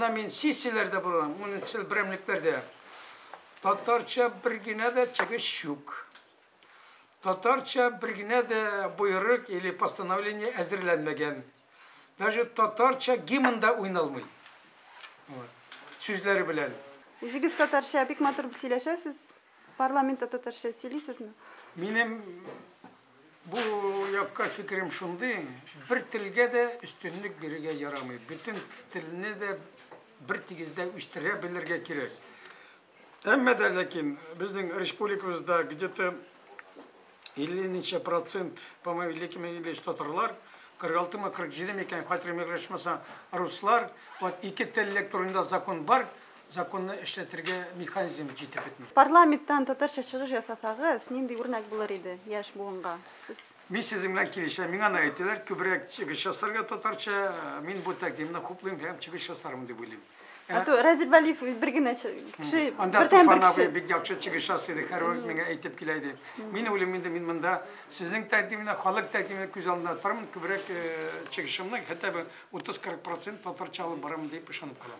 Анда мен сессияларда булам, муниципаль берәмлекләрдә. Татарча бер генә дә чыгыш юк. Татарча бер генә дә буйрык или постановление әзерләнмәгән. Даже татарча гимнда уйналмый. Сүзләре белән. Үзегез татарча бик матур сөйләшәсез. Парламентта татарча сөйлисезме? Минем бу якка фикрим шундый, бер телгә дә өстенлек бирергә ярамый. Бүтән телне дә бер тигездә үстерә белергә кирәк. Әмма дә ләкин безнең республикабызда где-то 50% по-моему, или татарлар, 46-47 микән хатırım яшмаса руслар, вот ике теллек турында закон бар, законны эшләтергә механизм җитеп бетми. Парламенттан татарча чыгыш ясасагыз, нинди үрнәк булыр иде яшь буынга? Мин сезнең белән килешәм. Миңа әйттеләр, күбрәк чыгыш ясарга татарча, мин бу тәкъдимне хуплыйм һәм чыгыш ясармын дип уйлыйм. Разил Вәлиев бер генә кеше, анда Туфанова бик яхшы чыгыш ясады, һәр вакыт миңа әйтеп килә иде. Мин уйлыйм инде мин монда сезнең тәкъдимне, халык тәкъдимне күз алдында торам, күбрәк чыгышымны хәтта 30-40% татарча алып барам дип ышанып калам.